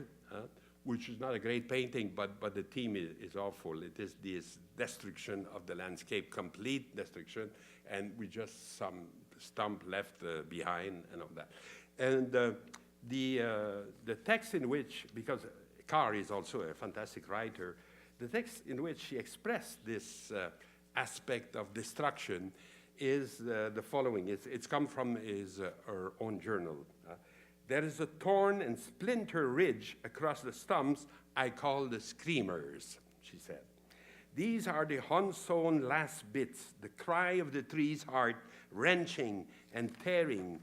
which is not a great painting, but the theme is awful. It is this destruction of the landscape, complete destruction, and with just some stump left behind and all that. And the text in which, because Carr is also a fantastic writer, the text in which she expressed this aspect of destruction is the following. It's come from her own journal. There is a torn and splinter ridge across the stumps I call the screamers, she said. These are the unsown last bits, the cry of the tree's heart wrenching and tearing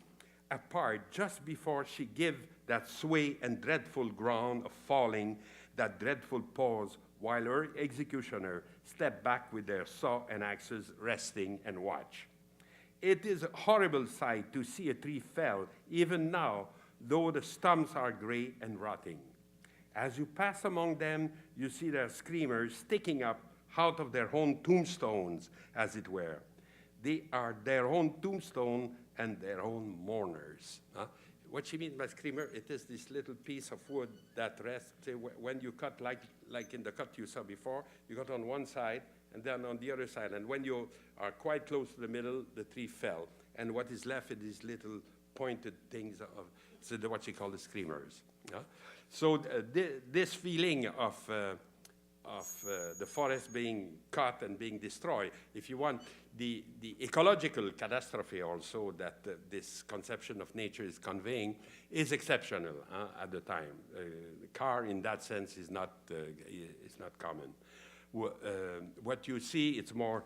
apart just before she give that sway and dreadful ground of falling, that dreadful pause, while her executioner step back with their saw and axes resting and watch. It is a horrible sight to see a tree fell, even now, though the stumps are gray and rotting. As you pass among them, you see their screamers sticking up out of their own tombstones, as it were. They are their own tombstone and their own mourners. What she means by screamer, it is this little piece of wood that rests. When you cut, like in the cut you saw before, you cut on one side and then on the other side. And when you are quite close to the middle, the tree fell. And what is left is these little pointed things of what she called the screamers. So this feeling of the forest being cut and being destroyed, if you want, the ecological catastrophe also that this conception of nature is conveying is exceptional at the time. Carr, in that sense, is not common. What you see, it's more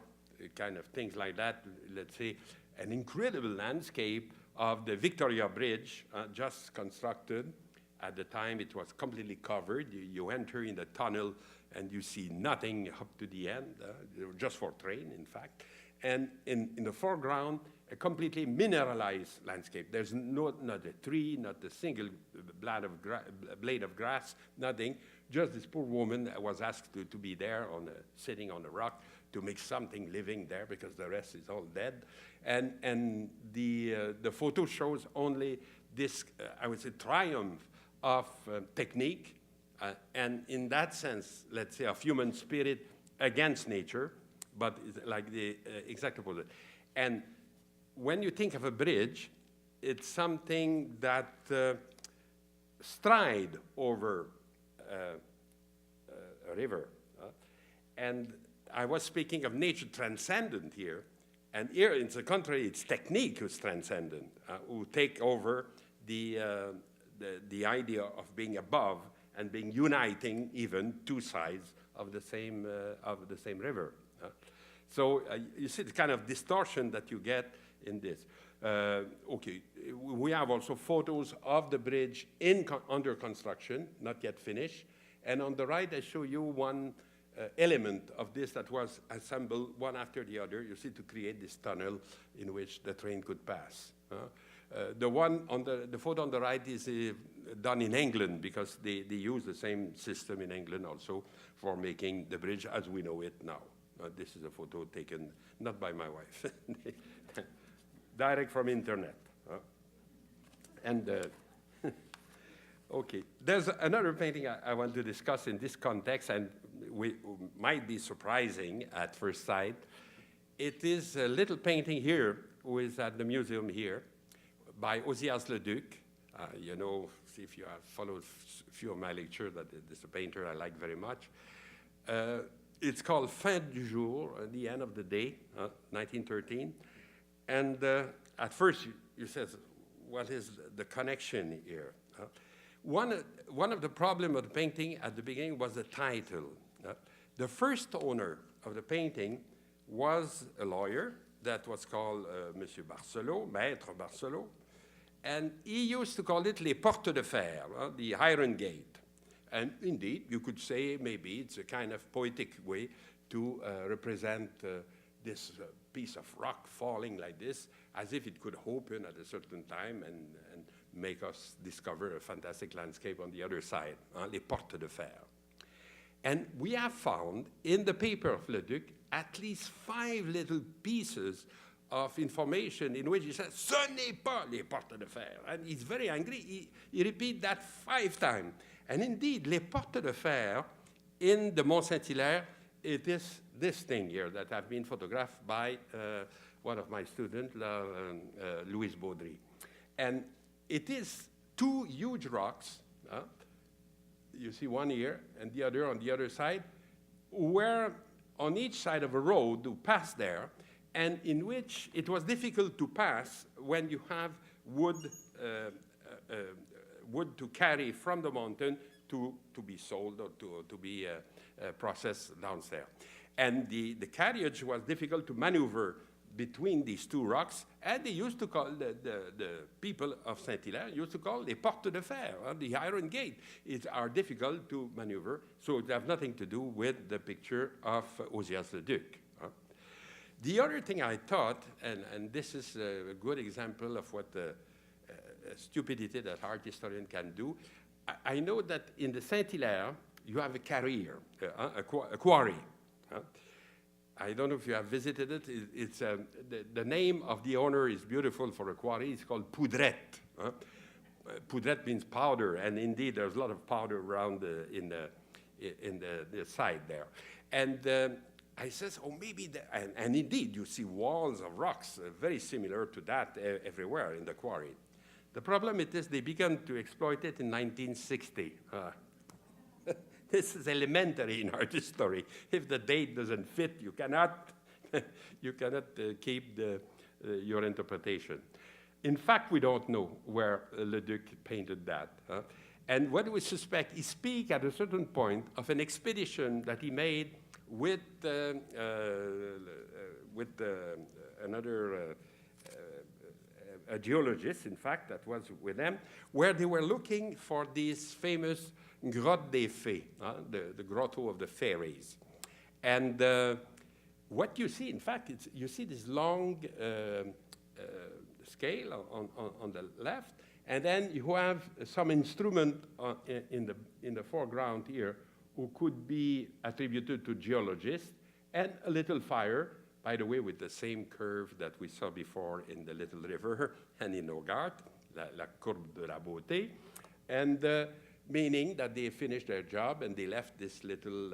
kind of things like that. Let's say an incredible landscape of the Victoria Bridge, just constructed. At the time, it was completely covered. You enter in the tunnel, and you see nothing up to the end, just for train, in fact. And in the foreground, a completely mineralized landscape. There's not a tree, not a single blade of grass, nothing. Just this poor woman was asked to be there, sitting on a rock, to make something living there, because the rest is all dead. And the photo shows only this, I would say, triumph of technique, and in that sense, let's say, of human spirit against nature, but it's like the exact opposite. And when you think of a bridge, it's something that stride over a river. And I was speaking of nature transcendent here, and here, in the contrary, it's technique who's transcendent, who take over the idea of being above and being uniting even two sides of the same river. So you see the kind of distortion that you get in this. Okay, we have also photos of the bridge under construction, not yet finished. And on the right, I show you one element of this that was assembled one after the other, you see, to create this tunnel in which the train could pass. The photo on the right is done in England, because they use the same system in England also for making the bridge as we know it now. This is a photo taken not by my wife, direct from internet. Okay, there's another painting I want to discuss in this context, and might be surprising at first sight. It is a little painting here, who is at the museum here, by Ozias Leduc, You know, if you have followed a few of my lectures, that this is a painter I like very much. It's called Fin du jour, the end of the day, 1913. And at first, you says, what is the connection here? One of the problems of the painting at the beginning was the title. The first owner of the painting was a lawyer that was called Monsieur Barcelot, Maître Barcelot, and he used to call it les portes de fer, the iron gate. And indeed, you could say maybe it's a kind of poetic way to represent this piece of rock falling like this, as if it could open at a certain time and make us discover a fantastic landscape on the other side, les portes de fer. And we have found in the paper of Leduc at least 5 little pieces of information in which he says, ce n'est pas les portes de fer. And he's very angry. He repeats that 5 times. And indeed, les portes de fer in the Mont Saint-Hilaire, it is this thing here that have been photographed by one of my students, Louise Baudry. And it is 2 huge rocks. You see one here and the other on the other side, where on each side of a road to pass there, and in which it was difficult to pass when you have wood to carry from the mountain to be sold or to be processed downstairs. And the carriage was difficult to maneuver between these 2 rocks, and they used to call, the people of Saint-Hilaire used to call les portes de fer, the iron gate. It are difficult to maneuver, so it has nothing to do with the picture of Ozias Leduc. The other thing I thought, and this is a good example of what the stupidity that art historian can do, I know that in the Saint-Hilaire, you have a carrier, a quarry. I don't know if you have visited it. It's the name of the owner is beautiful for a quarry. It's called Poudrette. Poudrette means powder, and indeed there's a lot of powder around in the side there. And I says, oh, maybe, and indeed you see walls of rocks very similar to that everywhere in the quarry. The problem is they began to exploit it in 1960. This is elementary in art history. If the date doesn't fit, you cannot keep your interpretation. In fact, we don't know where Leduc painted that. And what we suspect, he speaks at a certain point of an expedition that he made with another a geologist, in fact, that was with them, where they were looking for these famous Grotte des Fées, the grotto of the fairies. And what you see, in fact, you see this long scale on the left, and then you have some instrument in the foreground here who could be attributed to geologists, and a little fire, by the way, with the same curve that we saw before in the Little River and in Hogarth, la courbe de la beauté, and meaning that they finished their job and they left this little...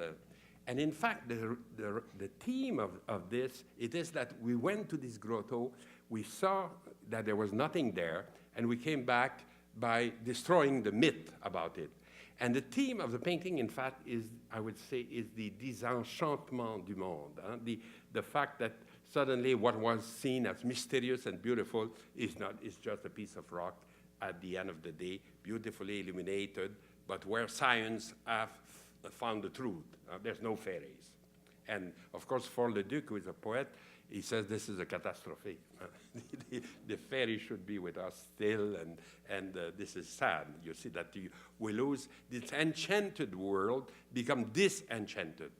and in fact, the theme of this, it is that we went to this grotto, we saw that there was nothing there, and we came back by destroying the myth about it. And the theme of the painting, in fact, is, I would say, is the désenchantement du monde. The fact that suddenly what was seen as mysterious and beautiful is just a piece of rock at the end of the day, beautifully illuminated, but where science have found the truth. There's no fairies. And of course, for Leduc, who is a poet, he says this is a catastrophe. The fairy should be with us still, and this is sad. You see that we lose this enchanted world, become disenchanted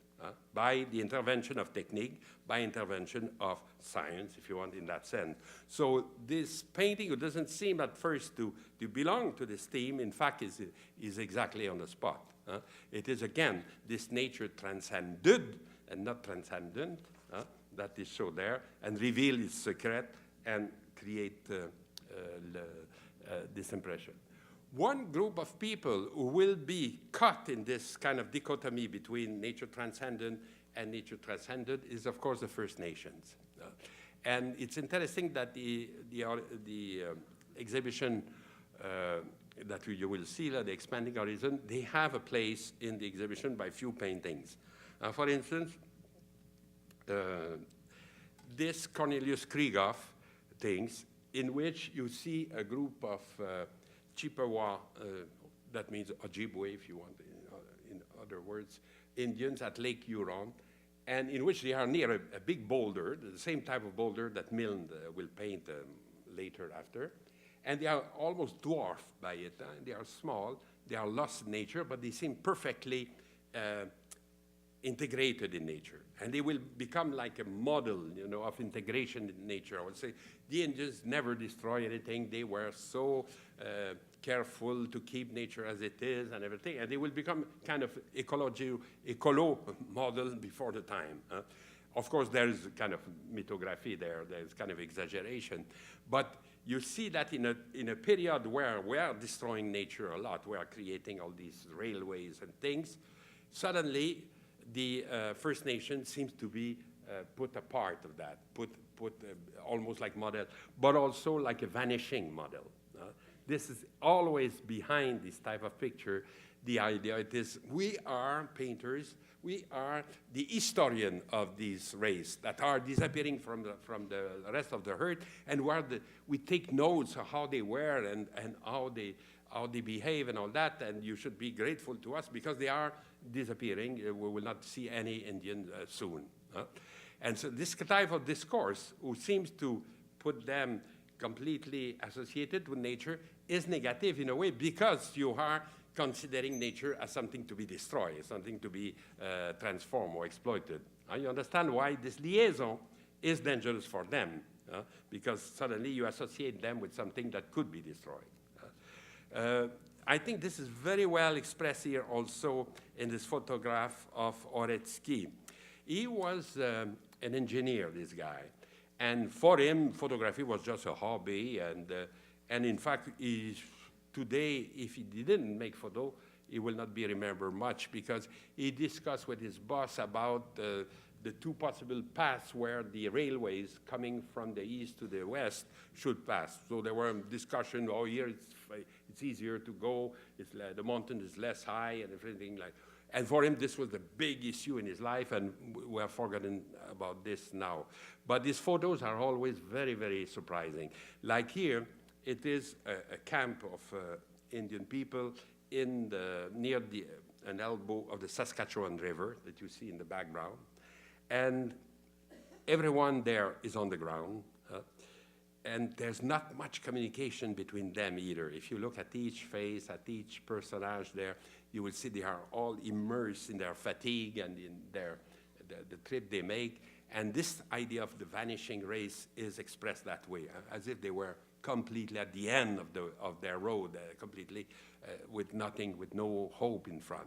by the intervention of technique, by intervention of science, if you want, in that sense. So this painting, it doesn't seem at first to belong to this theme, in fact, is exactly on the spot. It is, again, this nature transcended and not transcendent, that is so there, and reveal its secret and create this impression. One group of people who will be caught in this kind of dichotomy between nature transcendent and nature transcended is, of course, the First Nations. And it's interesting that the exhibition that you will see, the expanding horizon, they have a place in the exhibition by few paintings. For instance, this Cornelius Krieghoff things, in which you see a group of Chippewa, that means Ojibwe, if you want, in other words, Indians at Lake Huron, and in which they are near a big boulder, the same type of boulder that Milne will paint later after. And they are almost dwarfed by it. They are small, they are lost in nature, but they seem perfectly integrated in nature. And they will become like a model, you know, of integration in nature. I would say the Indians never destroy anything. They were so careful to keep nature as it is and everything. And they will become kind of ecolo model before the time. Of course, there is kind of mythography there. There's kind of exaggeration. But you see that in a period where we are destroying nature a lot, we are creating all these railways and things, suddenly the First Nation seems to be put a part of that, almost like model, but also like a vanishing model. This is always behind this type of picture. The idea it is we are painters, we are the historian of these race that are disappearing from the rest of the earth, and we take notes of how they were and how they behave and all that, and you should be grateful to us because they are disappearing. We will not see any Indian soon. And so this type of discourse, who seems to put them completely associated with nature, is negative in a way because you are considering nature as something to be destroyed, something to be transformed or exploited. You understand why this liaison is dangerous for them, because suddenly you associate them with something that could be destroyed. I think this is very well expressed here also in this photograph of Oretsky. He was an engineer, this guy, and for him, photography was just a hobby, and in fact, today, if he didn't make photo, he will not be remembered much because he discussed with his boss about the two possible paths where the railways coming from the east to the west should pass. So there were discussions, oh, here it's easier to go, the mountain is less high and everything like. And for him, this was the big issue in his life, and we have forgotten about this now. But these photos are always very, very surprising. Like here, it is a camp of Indian people near an elbow of the Saskatchewan River that you see in the background. And everyone there is on the ground. And there's not much communication between them either. If you look at each face, at each personage there, you will see they are all immersed in their fatigue and in the trip they make. And this idea of the vanishing race is expressed that way, as if they were completely at the end of their road, completely with nothing, with no hope in front.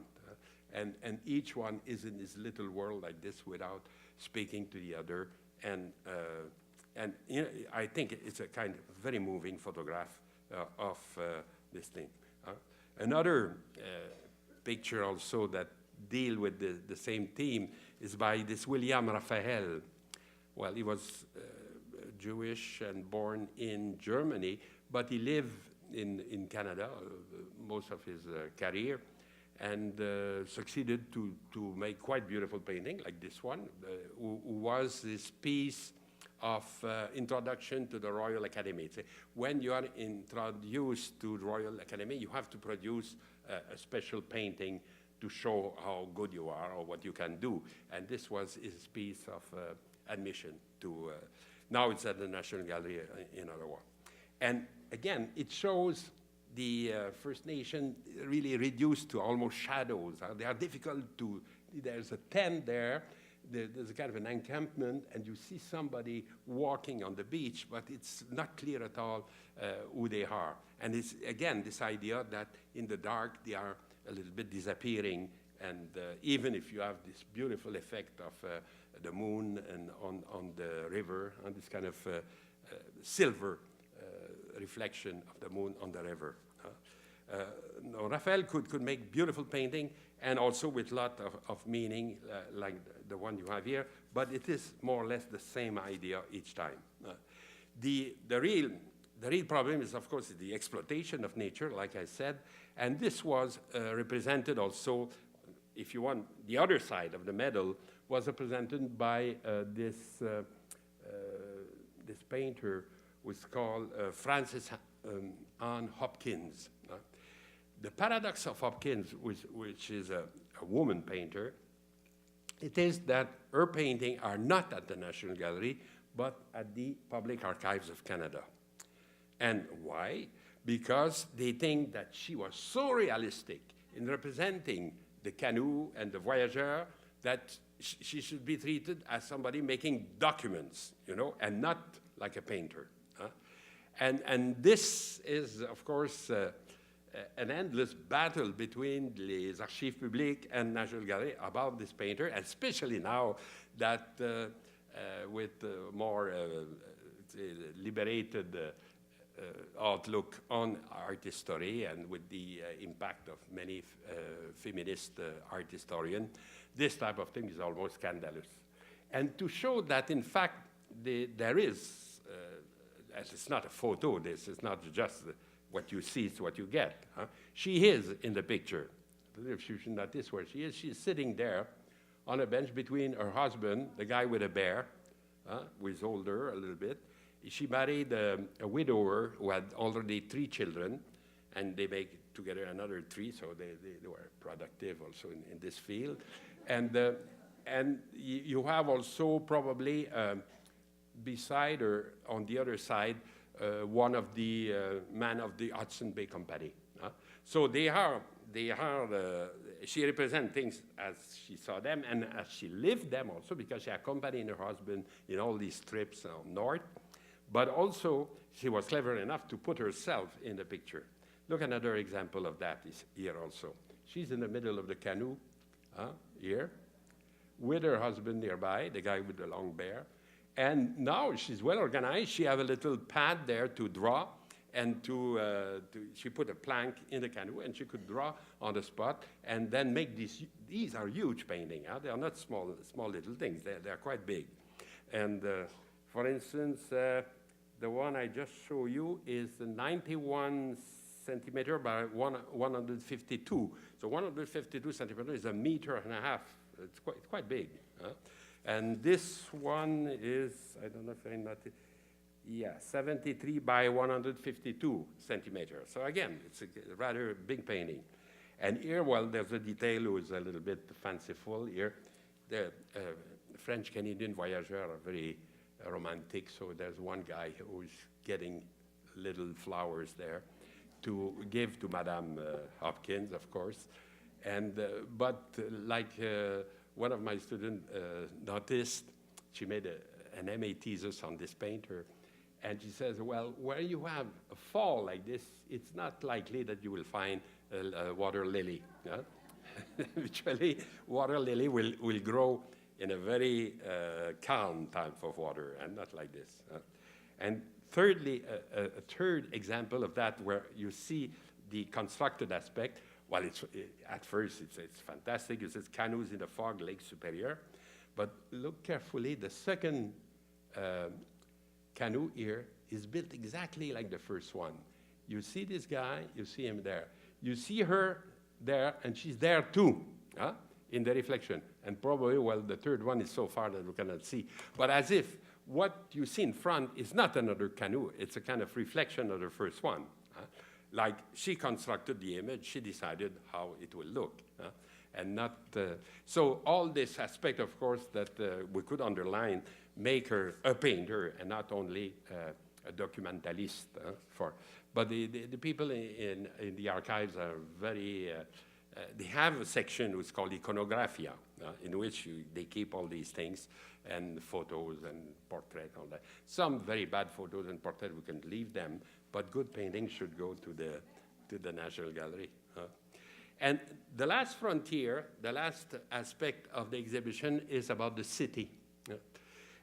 And each one is in this little world like this without speaking to the other. And you know, I think it's a kind of very moving photograph of this thing. Another picture also that deal with the same theme is by this William Raphael. Well, he was Jewish and born in Germany, but he lived in Canada most of his career, and succeeded to make quite beautiful painting like this one, who was this piece of introduction to the Royal Academy. When you are introduced to the Royal Academy, you have to produce a special painting to show how good you are or what you can do. And this was his piece of admission to, now it's at the National Gallery in Ottawa. And again, it shows the First Nation really reduced to almost shadows. They are difficult to, there's a tent there, there's a kind of an encampment, and you see somebody walking on the beach, but it's not clear at all who they are. And it's, again, this idea that in the dark they are a little bit disappearing, and even if you have this beautiful effect of the moon and on the river, and this kind of silver reflection of the moon on the river. Raphael could make beautiful painting, and also with a lot of meaning, like the one you have here, but it is more or less the same idea each time. The the real problem is, of course, the exploitation of nature, like I said, and this was represented also, if you want, the other side of the medal was represented by this painter who is called Frances Anne Hopkins. The paradox of Hopkins, which is a woman painter, it is that her paintings are not at the National Gallery, but at the Public Archives of Canada. And why? Because they think that she was so realistic in representing the canoe and the voyageur that she should be treated as somebody making documents, you know, and not like a painter. And this is, of course, an endless battle between les Archives Publiques and National Gallery about this painter, especially now that with more liberated outlook on art history and with the impact of many feminist art historians, this type of thing is almost scandalous. And to show that, in fact, there is, it's not a photo, this is not just what you see, it's what you get. Huh? She is in the picture. If you should notice where she is, she's sitting there on a bench between her husband, the guy with a bear, who is older a little bit. She married a widower who had already 3 children, and they make together another 3, so they were productive also in this field. And you have also probably beside her, on the other side, one of the men of the Hudson Bay Company. So she represents things as she saw them and as she lived them also, because she accompanied her husband in all these trips north. But also, she was clever enough to put herself in the picture. Look, another example of that is here also. She's in the middle of the canoe, here, with her husband nearby, the guy with the long bear. And now she's well organized. She have a little pad there to draw, and she put a plank in the canoe, and she could draw on the spot, and then make these are huge paintings. They are not small little things. They're quite big. And for instance, the one I just showed you is 91 centimeter by 152. So 152 centimeters is 1.5 meters. It's quite big. And this one is, I don't know if I noticed, 73 by 152 centimeters. So again, it's a rather big painting. And here, well, there's a detail who is a little bit fanciful here. The French-Canadian voyageurs are very romantic, so there's one guy who's getting little flowers there to give to Madame Hopkins, of course. And, but like one of my students noticed, she made an MA thesis on this painter, and she says, well, where you have a fall like this, it's not likely that you will find a water lily. Actually, water lily will grow in a very calm type of water, and not like this. And thirdly, a third example of that, where you see the constructed aspect. Well, at first it's fantastic. It says canoes in the fog, Lake Superior. But look carefully, the second canoe here is built exactly like the first one. You see this guy, you see him there. You see her there, and she's there too, in the reflection. And probably, well, the third one is so far that we cannot see. But as if what you see in front is not another canoe. It's a kind of reflection of the first one. Like she constructed the image, she decided how it will look. And not, so all this aspect, of course, that we could underline, make her a painter and not only a documentalist. But the people in the archives are very, they have a section which is called iconographia, in which they keep all these things, and photos and portraits, all that. Some very bad photos and portraits, we can leave them, but good paintings should go to the National Gallery. And the last frontier, the last aspect of the exhibition is about the city.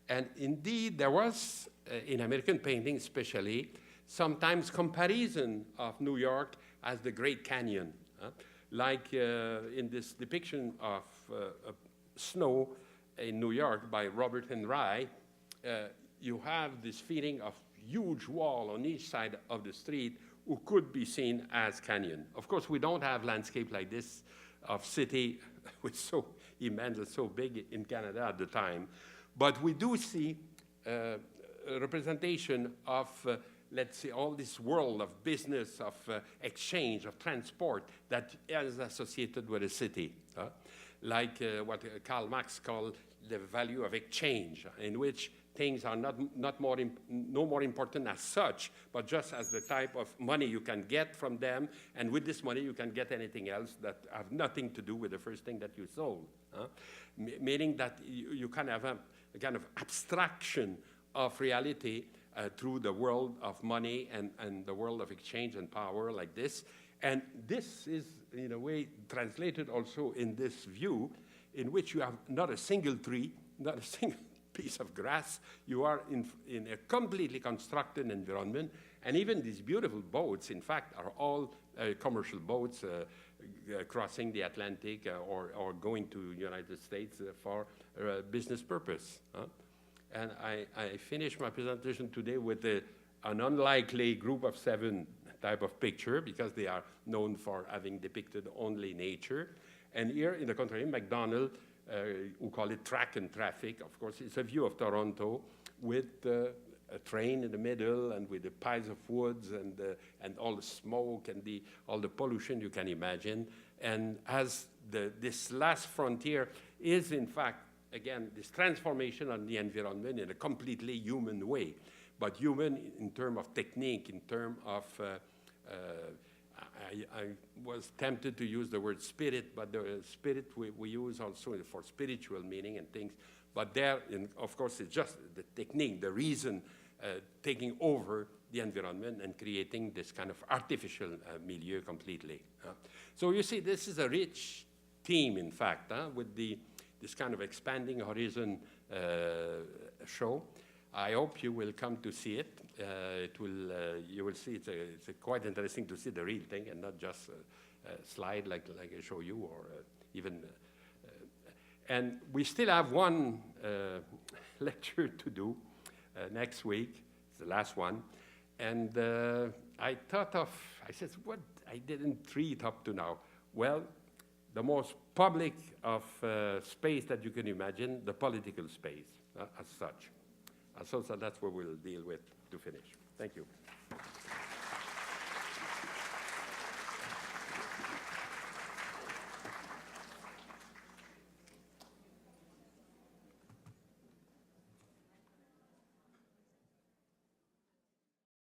And indeed, there was, in American painting especially, sometimes comparison of New York as the Great Canyon. Like in this depiction of snow in New York by Robert and Rye, you have this feeling of huge wall on each side of the street who could be seen as canyon. Of course, we don't have landscape like this of city, which was so immense and so big in Canada at the time. But we do see a representation of, let's say, all this world of business, of exchange, of transport that is associated with a city. Like what Karl Marx called the value of exchange, in which things are no more important as such, but just as the type of money you can get from them, and with this money you can get anything else that have nothing to do with the first thing that you sold. Meaning that you can have a kind of abstraction of reality through the world of money and the world of exchange and power like this. And this is, in a way, translated also in this view, in which you have not a single tree, not a single piece of grass. You are in a completely constructed environment. And even these beautiful boats, in fact, are all commercial boats crossing the Atlantic or going to the United States for business purpose. And I finished my presentation today with an unlikely group of 7 type of picture, because they are known for having depicted only nature. And here, in the contrary, McDonald, who call it track and traffic, of course, it's a view of Toronto with a train in the middle and with the piles of woods and all the smoke and all the pollution you can imagine. And as this last frontier is, in fact, again, this transformation of the environment in a completely human way. But human in terms of technique, in terms of, I was tempted to use the word spirit, but the spirit we use also for spiritual meaning and things. But there, of course, it's just the technique, the reason taking over the environment and creating this kind of artificial milieu completely. So you see, this is a rich theme, in fact, with this kind of expanding horizon show. I hope you will come to see it. You will see it's quite interesting to see the real thing and not just a slide like I show you, or even. And we still have one lecture to do next week. It's the last one. And I said, what I didn't treat up to now? Well, the most public of space that you can imagine, the political space as such. So that's what we'll deal with to finish. Thank you.